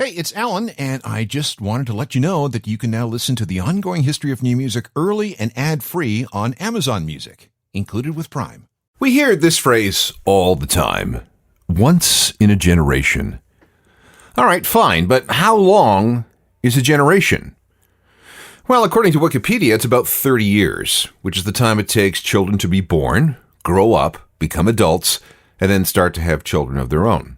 Hey, it's Alan, and I just wanted to let you know that you can now listen to the ongoing history of new music early and ad-free on Amazon Music, included with Prime. We hear this phrase all the time. Once in a generation. All right, fine, but how long is a generation? Well, according to Wikipedia, it's about 30 years, which is the time it takes children to be born, grow up, become adults, and then start to have children of their own.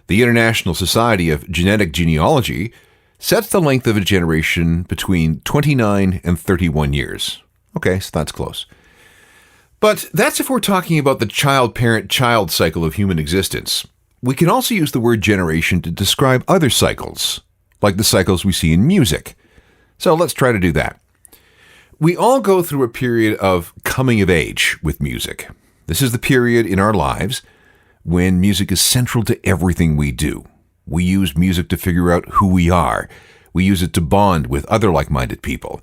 The International Society of Genealogy sets the length of a generation between 29 and 31 years. Okay, so that's close. But that's if we're talking about the child-parent-child cycle of human existence. We can also use the word generation to describe other cycles, like the cycles we see in music. So let's try to do that. We all go through a period of coming of age with music. This is the period in our lives when music is central to everything we do. We use music to figure out who we are. We use it to bond with other like-minded people.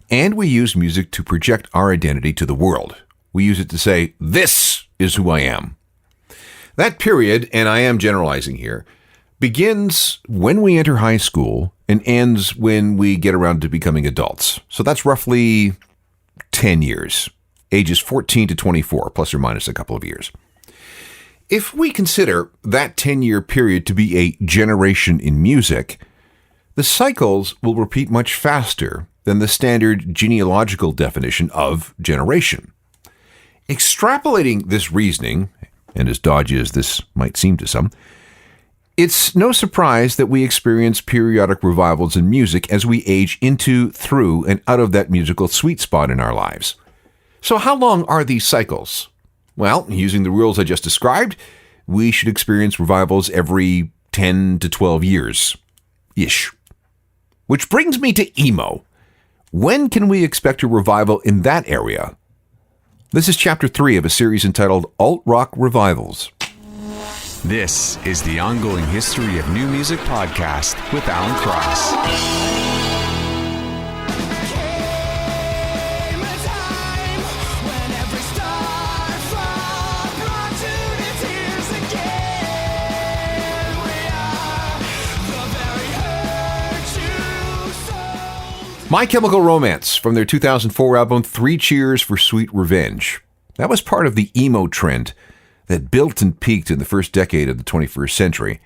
And we use music to project our identity to the world. We use it to say, this is who I am. That period, and I am generalizing here, begins when we enter high school and ends when we get around to becoming adults. So that's roughly 10 years, ages 14 to 24, plus or minus a couple of years. If we consider that 10-year period to be a generation in music, the cycles will repeat much faster than the standard genealogical definition of generation. Extrapolating this reasoning, and as dodgy as this might seem to some, it's no surprise that we experience periodic revivals in music as we age into, through, and out of that musical sweet spot in our lives. So how long are these cycles? Well, using the rules I just described, we should experience revivals every 10 to 12 years-ish. Which brings me to emo. When can we expect a revival in that area? This is Chapter 3 of a series entitled Alt-Rock Revivals. This is the Ongoing History of New Music podcast with Alan Cross. My Chemical Romance from their 2004 album 3 Cheers for Sweet Revenge. That was part of the emo trend that built and peaked in the first decade of the 21st century.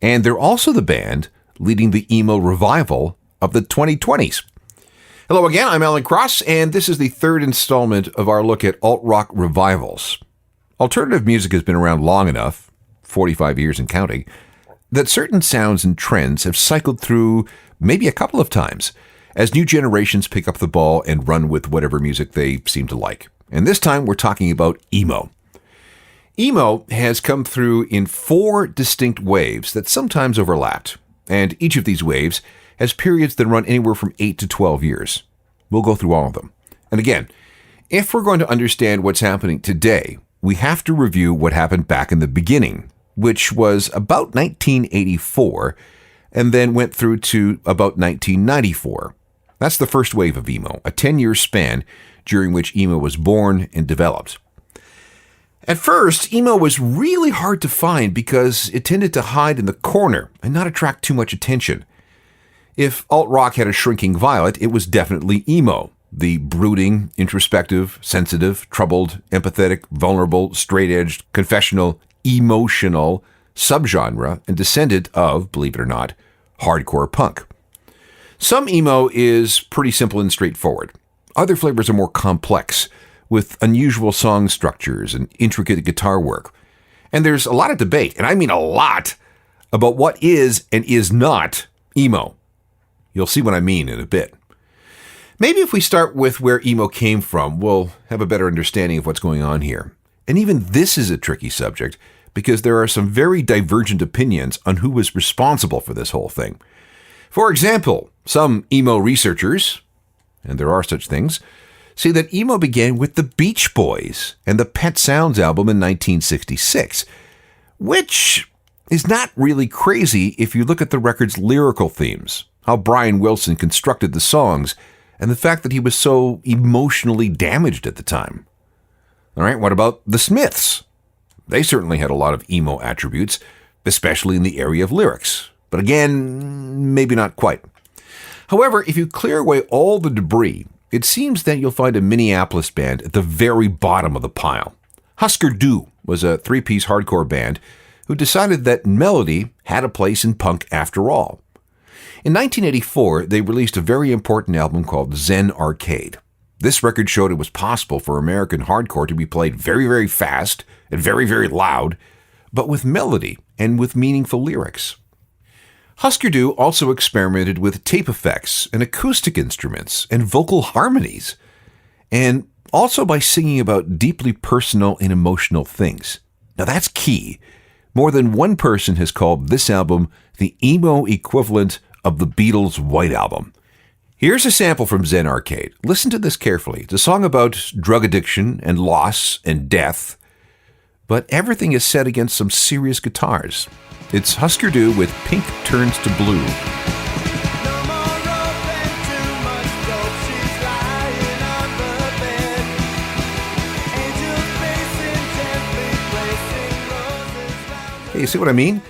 And they're also the band leading the emo revival of the 2020s. Hello again, I'm Alan Cross, and this is the third installment of our look at alt-rock revivals. Alternative music has been around long enough, 45 years and counting, that certain sounds and trends have cycled through maybe a couple of times as new generations pick up the ball and run with whatever music they seem to like. And this time we're talking about emo. Emo has come through in 4 distinct waves that sometimes overlapped, and each of these waves has periods that run anywhere from 8 to 12 years. We'll go through all of them. And again, if we're going to understand what's happening today, we have to review what happened back in the beginning, which was about 1984, and then went through to about 1994. That's the first wave of emo, a 10-year span during which emo was born and developed. At first, emo was really hard to find because it tended to hide in the corner and not attract too much attention. If alt-rock had a shrinking violet, it was definitely emo, the brooding, introspective, sensitive, troubled, empathetic, vulnerable, straight-edged, confessional, emotional subgenre and descendant of, believe it or not, hardcore punk. Some emo is pretty simple and straightforward. Other flavors are more complex, with unusual song structures and intricate guitar work. And there's a lot of debate, and I mean a lot, about what is and is not emo. You'll see what I mean in a bit. Maybe if we start with where emo came from, we'll have a better understanding of what's going on here. And even this is a tricky subject, because there are some very divergent opinions on who was responsible for this whole thing. For example, some emo researchers, and there are such things, say that emo began with the Beach Boys and the Pet Sounds album in 1966, which is not really crazy if you look at the record's lyrical themes, how Brian Wilson constructed the songs, and the fact that he was so emotionally damaged at the time. All right, what about the Smiths? They certainly had a lot of emo attributes, especially in the area of lyrics. But again, maybe not quite. However, if you clear away all the debris, it seems that you'll find a Minneapolis band at the very bottom of the pile. Husker Du was a three-piece hardcore band who decided that melody had a place in punk after all. In 1984, they released a very important album called Zen Arcade. This record showed it was possible for American hardcore to be played very, very fast and very, very loud, but with melody and with meaningful lyrics. Husker Du also experimented with tape effects and acoustic instruments and vocal harmonies, and also by singing about deeply personal and emotional things. Now that's key. More than one person has called this album the emo equivalent of the Beatles' White Album. Here's a sample from Zen Arcade. Listen to this carefully. It's a song about drug addiction and loss and death, but everything is set against some serious guitars. It's Husker Du with Pink Turns to Blue. Hey, you see what I mean?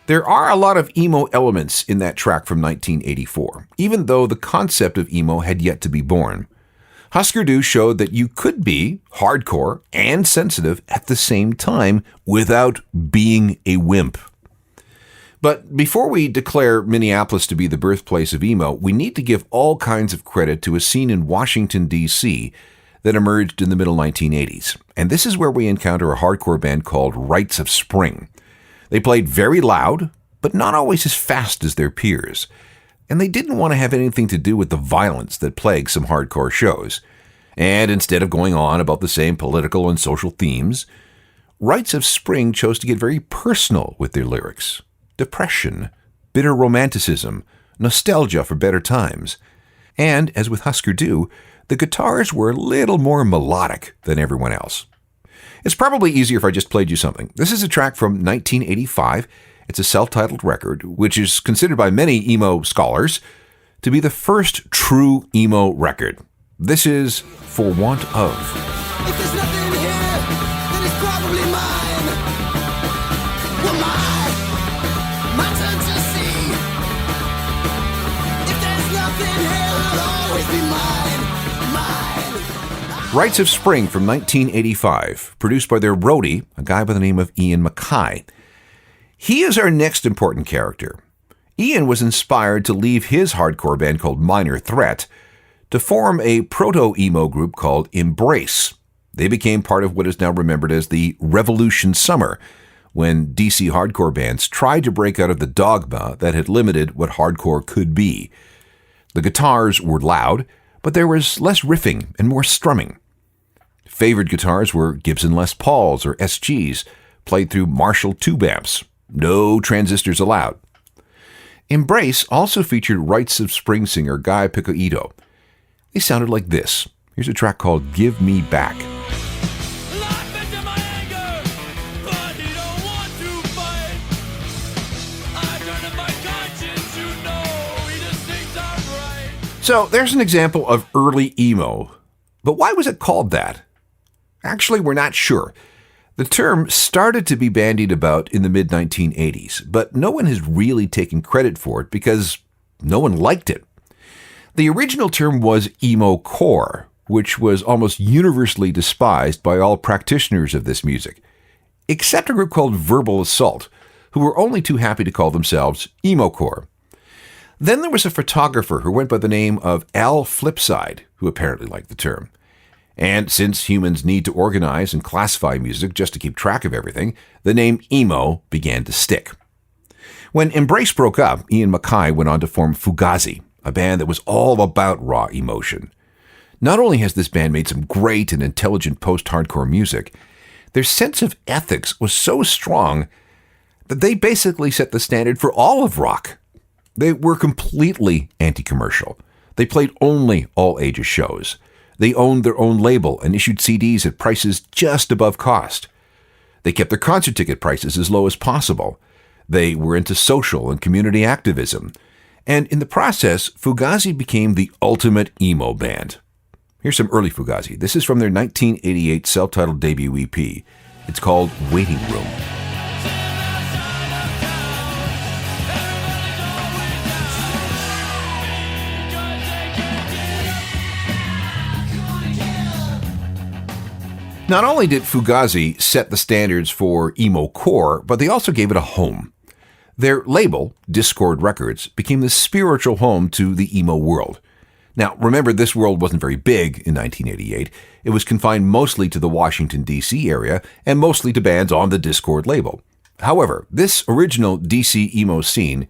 There are a lot of emo elements in that track from 1984, even though the concept of emo had yet to be born. Husker Du showed that you could be hardcore and sensitive at the same time without being a wimp. But before we declare Minneapolis to be the birthplace of emo, we need to give all kinds of credit to a scene in Washington, D.C. that emerged in the middle 1980s. And this is where we encounter a hardcore band called Rites of Spring. They played very loud, but not always as fast as their peers. And they didn't want to have anything to do with the violence that plagues some hardcore shows. And instead of going on about the same political and social themes, Rites of Spring chose to get very personal with their lyrics. Depression, bitter romanticism, nostalgia for better times. And, as with Husker Du, the guitars were a little more melodic than everyone else. It's probably easier if I just played you something. This is a track from 1985. It's a self-titled record, which is considered by many emo scholars to be the first true emo record. This is For Want Of. If there's nothing here, then it's probably mine. Well, my turn to see. If there's nothing here, it'll always be mine. Rites of Spring from 1985, produced by their roadie, a guy by the name of Ian MacKaye. He is our next important character. Ian was inspired to leave his hardcore band called Minor Threat to form a proto-emo group called Embrace. They became part of what is now remembered as the Revolution Summer, when DC hardcore bands tried to break out of the dogma that had limited what hardcore could be. The guitars were loud, but there was less riffing and more strumming. Favored guitars were Gibson Les Pauls or SGs, played through Marshall tube amps. No transistors allowed. Embrace also featured Rites of Spring singer Guy Piccoito. They sounded like this. Here's a track called Give Me Back. So there's an example of early emo. But why was it called that? Actually, we're not sure. The term started to be bandied about in the mid-1980s, but no one has really taken credit for it because no one liked it. The original term was emo-core, which was almost universally despised by all practitioners of this music, except a group called Verbal Assault, who were only too happy to call themselves emo-core. Then there was a photographer who went by the name of Al Flipside, who apparently liked the term. And since humans need to organize and classify music just to keep track of everything, the name emo began to stick. When Embrace broke up, Ian MacKaye went on to form Fugazi, a band that was all about raw emotion. Not only has this band made some great and intelligent post-hardcore music, their sense of ethics was so strong that they basically set the standard for all of rock. They were completely anti-commercial. They played only all-ages shows. They owned their own label and issued CDs at prices just above cost. They kept their concert ticket prices as low as possible. They were into social and community activism. And in the process, Fugazi became the ultimate emo band. Here's some early Fugazi. This is from their 1988 self-titled debut EP. It's called Waiting Room. Not only did Fugazi set the standards for emo core, but they also gave it a home. Their label, Discord Records, became the spiritual home to the emo world. Now, remember, this world wasn't very big in 1988. It was confined mostly to the Washington, D.C. area and mostly to bands on the Discord label. However, this original D.C. emo scene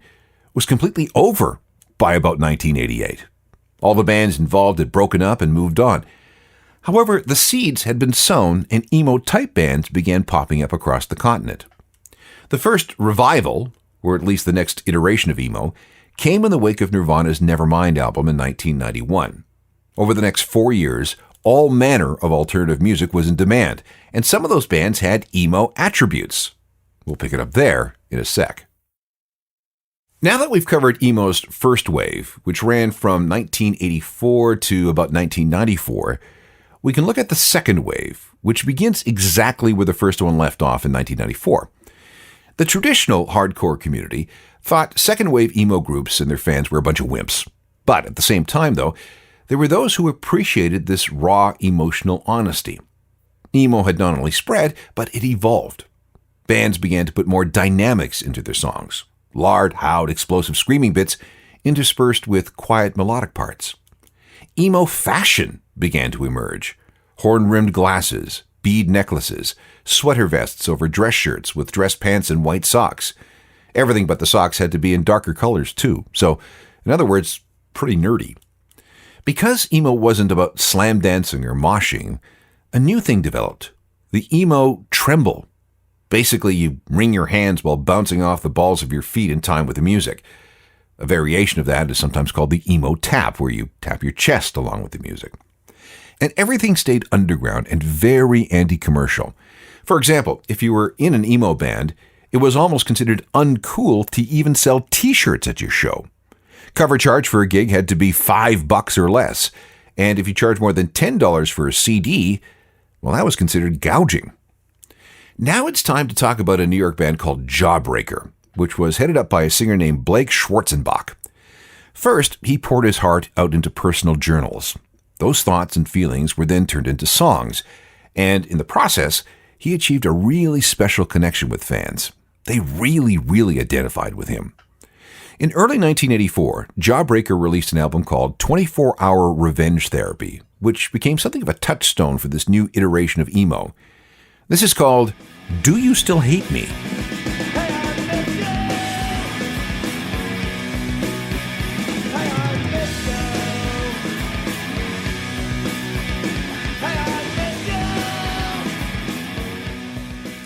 was completely over by about 1988. All the bands involved had broken up and moved on. However, the seeds had been sown and emo-type bands began popping up across the continent. The first revival, or at least the next iteration of emo, came in the wake of Nirvana's Nevermind album in 1991. Over the next 4 years, all manner of alternative music was in demand, and some of those bands had emo attributes. We'll pick it up there in a sec. Now that we've covered emo's first wave, which ran from 1984 to about 1994, we can look at the second wave, which begins exactly where the first one left off in 1994. The traditional hardcore community thought second-wave emo groups and their fans were a bunch of wimps. But at the same time, though, there were those who appreciated this raw emotional honesty. Emo had not only spread, but it evolved. Bands began to put more dynamics into their songs. Loud, howled, explosive screaming bits interspersed with quiet melodic parts. Emo fashion began to emerge. Horn-rimmed glasses, bead necklaces, sweater vests over dress shirts with dress pants and white socks. Everything but the socks had to be in darker colors too. So, in other words, pretty nerdy. Because emo wasn't about slam dancing or moshing, a new thing developed. The emo tremble. Basically, you wring your hands while bouncing off the balls of your feet in time with the music. A variation of that is sometimes called the emo tap, where you tap your chest along with the music. And everything stayed underground and very anti-commercial. For example, if you were in an emo band, it was almost considered uncool to even sell t-shirts at your show. Cover charge for a gig had to be $5 or less, and if you charged more than $10 for a CD, well, that was considered gouging. Now it's time to talk about a New York band called Jawbreaker, which was headed up by a singer named Blake Schwarzenbach. First, he poured his heart out into personal journals. Those thoughts and feelings were then turned into songs, and in the process, he achieved a really special connection with fans. They really identified with him. In early 1984, Jawbreaker released an album called 24-Hour Revenge Therapy, which became something of a touchstone for this new iteration of emo. This is called Do You Still Hate Me?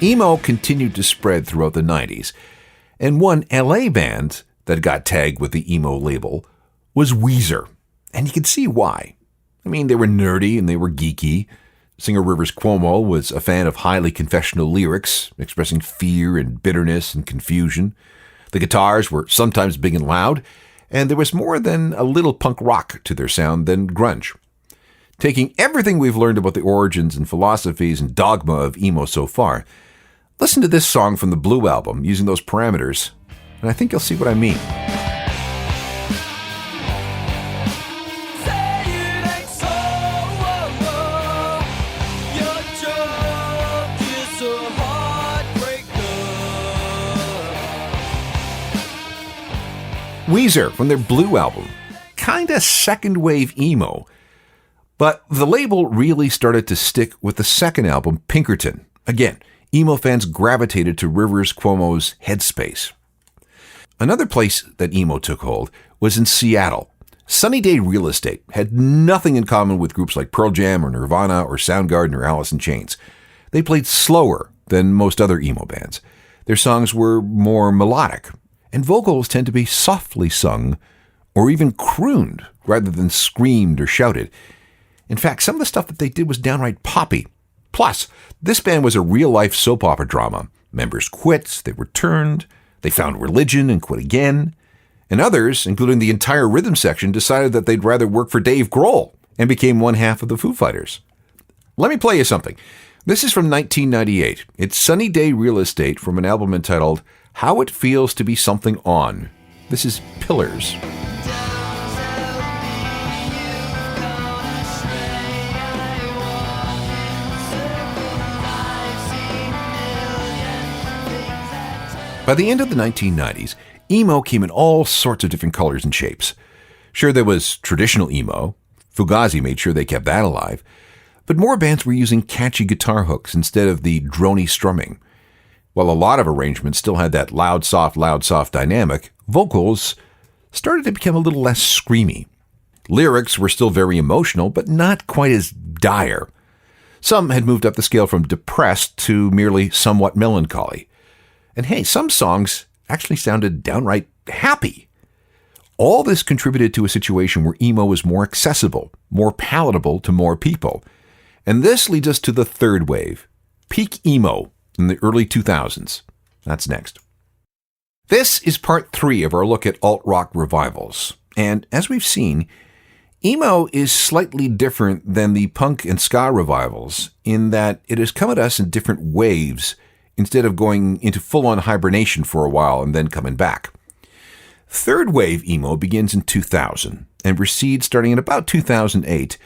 Emo continued to spread throughout the 90s, and one LA band that got tagged with the emo label was Weezer, and you can see why. I mean, they were nerdy and they were geeky. Singer Rivers Cuomo was a fan of highly confessional lyrics, expressing fear and bitterness and confusion. The guitars were sometimes big and loud, and there was more than a little punk rock to their sound than grunge. Taking everything we've learned about the origins and philosophies and dogma of emo so far, listen to this song from the Blue album using those parameters, and I think you'll see what I mean. Weezer from their Blue album. Kinda second wave emo. But the label really started to stick with the second album, Pinkerton. Again, emo fans gravitated to Rivers Cuomo's headspace. Another place that emo took hold was in Seattle. Sunny Day Real Estate had nothing in common with groups like Pearl Jam or Nirvana or Soundgarden or Alice in Chains. They played slower than most other emo bands. Their songs were more melodic, and vocals tend to be softly sung or even crooned rather than screamed or shouted. In fact, some of the stuff that they did was downright poppy. Plus, this band was a real-life soap opera drama. Members quit, they returned, they found religion and quit again. And others, including the entire rhythm section, decided that they'd rather work for Dave Grohl and became one half of the Foo Fighters. Let me play you something. This is from 1998. It's Sunny Day Real Estate from an album entitled How It Feels to Be Something On. This is Pillars. By the end of the 1990s, emo came in all sorts of different colors and shapes. Sure, there was traditional emo. Fugazi made sure they kept that alive. But more bands were using catchy guitar hooks instead of the drony strumming. While a lot of arrangements still had that loud, soft dynamic, vocals started to become a little less screamy. Lyrics were still very emotional, but not quite as dire. Some had moved up the scale from depressed to merely somewhat melancholy. And hey, some songs actually sounded downright happy. All this contributed to a situation where emo was more accessible, more palatable to more people. And this leads us to the third wave, peak emo in the early 2000s. That's next. This is part 3 of our look at alt-rock revivals. And as we've seen, emo is slightly different than the punk and ska revivals in that it has come at us in different waves instead of going into full-on hibernation for a while and then coming back. Third wave emo begins in 2000 and recedes starting in about 2008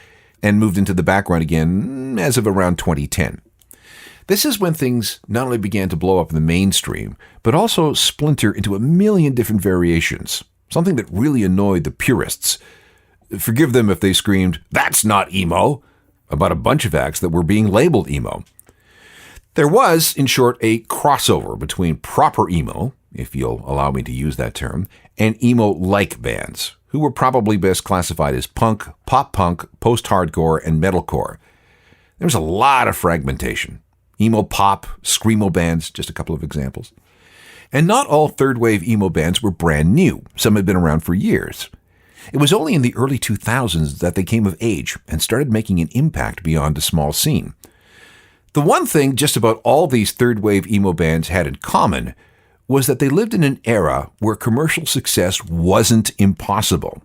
and moved into the background again as of around 2010. This is when things not only began to blow up in the mainstream, but also splinter into a million different variations, something that really annoyed the purists. Forgive them if they screamed, "That's not emo," about a bunch of acts that were being labeled emo. There was, in short, a crossover between proper emo, if you'll allow me to use that term, and emo-like bands, who were probably best classified as punk, pop-punk, post-hardcore, and metalcore. There was a lot of fragmentation. Emo pop, screamo bands, just a couple of examples. And not all third-wave emo bands were brand new. Some had been around for years. It was only in the early 2000s that they came of age and started making an impact beyond a small scene. The one thing just about all these third-wave emo bands had in common was that they lived in an era where commercial success wasn't impossible.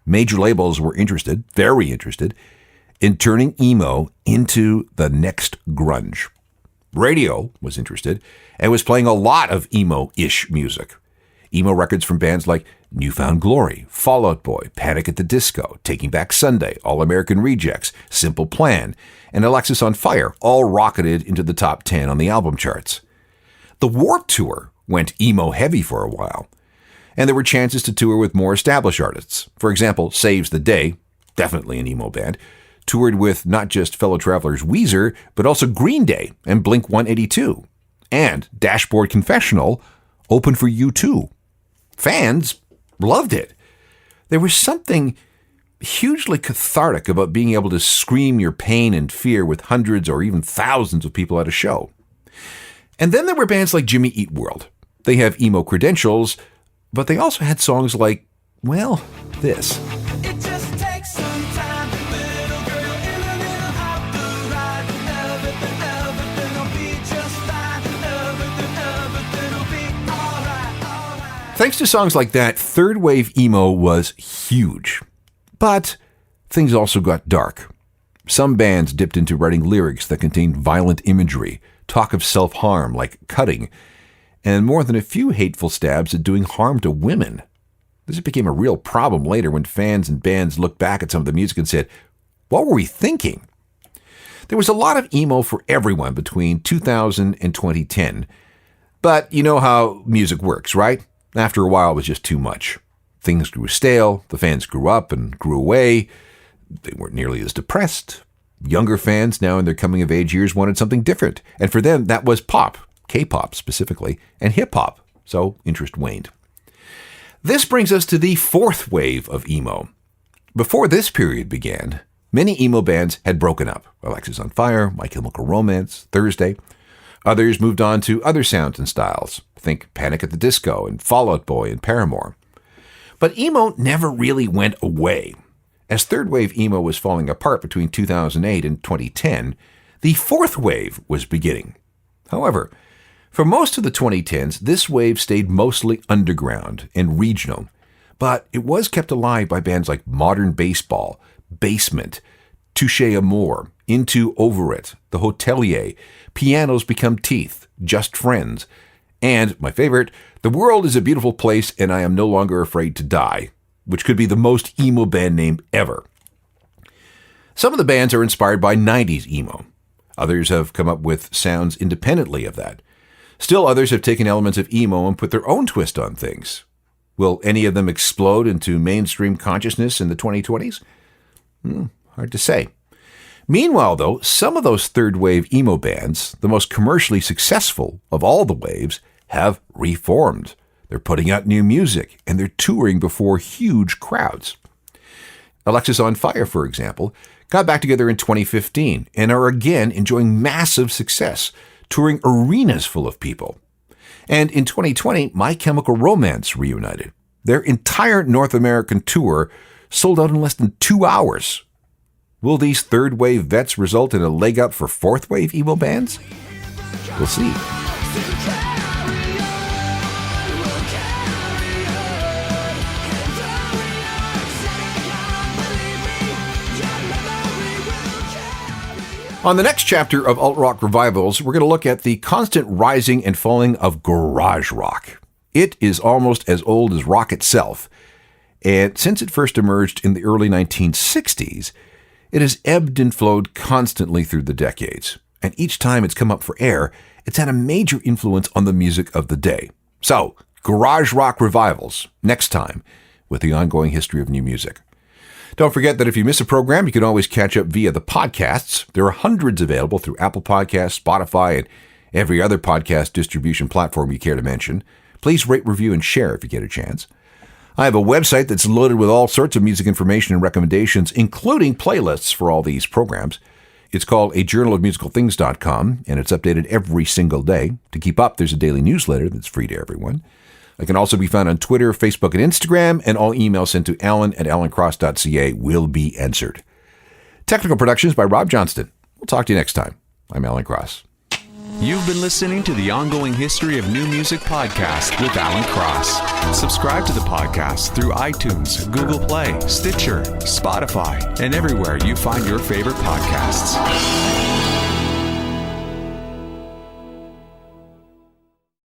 Major labels were interested, very interested, in turning emo into the next grunge. Radio was interested and was playing a lot of emo-ish music. Emo records from bands like New Found Glory, Fall Out Boy, Panic at the Disco, Taking Back Sunday, All American Rejects, Simple Plan, and Alexis on Fire all rocketed into the top 10 on the album charts. The Warped Tour went emo heavy for a while, and there were chances to tour with more established artists. For example, Saves the Day, definitely an emo band, toured with not just fellow travelers Weezer, but also Green Day and Blink-182. And Dashboard Confessional opened for U2. Fans loved it. There was something hugely cathartic about being able to scream your pain and fear with hundreds or even thousands of people at a show. And then there were bands like Jimmy Eat World. They have emo credentials, but they also had songs like, well, this. It just takes some time, little girl, in a little out the ride. Everything'll be just fine. Everything'll be alright. Thanks to songs like that, third wave emo was huge. But things also got dark. Some bands dipped into writing lyrics that contained violent imagery, talk of self-harm like cutting, and more than a few hateful stabs at doing harm to women. This became a real problem later when fans and bands looked back at some of the music and said, what were we thinking? There was a lot of emo for everyone between 2000 and 2010. But you know how music works, right? After a while, it was just too much. Things grew stale, the fans grew up and grew away. They weren't nearly as depressed. Younger fans, now in their coming-of-age years, wanted something different. And for them, that was pop, K-pop specifically, and hip-hop. So interest waned. This brings us to the fourth wave of emo. Before this period began, many emo bands had broken up. Alexis on Fire, My Chemical Romance, Thursday. Others moved on to other sounds and styles. Think Panic at the Disco and Fall Out Boy and Paramore. But emo never really went away. As third wave emo was falling apart between 2008 and 2010, the fourth wave was beginning. However, for most of the 2010s, this wave stayed mostly underground and regional, but it was kept alive by bands like Modern Baseball, Basement, Touche Amour, Into Over It, The Hotelier, Pianos Become Teeth, Just Friends, and, my favorite, The World is a Beautiful Place and I Am No Longer Afraid to Die, which could be the most emo band name ever. Some of the bands are inspired by 90s emo. Others have come up with sounds independently of that. Still, others have taken elements of emo and put their own twist on things. Will any of them explode into mainstream consciousness in the 2020s? Hard to say. Meanwhile, though, some of those third-wave emo bands, the most commercially successful of all the waves, have reformed. They're putting out new music, and they're touring before huge crowds. Alexis on Fire, for example, got back together in 2015 and are again enjoying massive success, touring arenas full of people. And in 2020, My Chemical Romance reunited. Their entire North American tour sold out in less than 2 hours. Will these third-wave vets result in a leg up for fourth-wave emo bands? We'll see. On the next chapter of alt-rock revivals, we're going to look at the constant rising and falling of garage rock. It is almost as old as rock itself, and since it first emerged in the early 1960s, it has ebbed and flowed constantly through the decades, and each time it's come up for air, it's had a major influence on the music of the day. So, garage rock revivals, next time, with the ongoing history of new music. Don't forget that if you miss a program, you can always catch up via the podcasts. There are hundreds available through Apple Podcasts, Spotify, and every other podcast distribution platform you care to mention. Please rate, review, and share if you get a chance. I have a website that's loaded with all sorts of music information and recommendations, including playlists for all these programs. It's called ajournalofmusicalthings.com, and it's updated every single day. To keep up, there's a daily newsletter that's free to everyone. I can also be found on Twitter, Facebook, and Instagram, and all emails sent to alan@alancross.ca will be answered. Technical productions by Rob Johnston. We'll talk to you next time. I'm Alan Cross. You've been listening to the Ongoing History of New Music podcast with Alan Cross. Subscribe to the podcast through iTunes, Google Play, Stitcher, Spotify, and everywhere you find your favorite podcasts.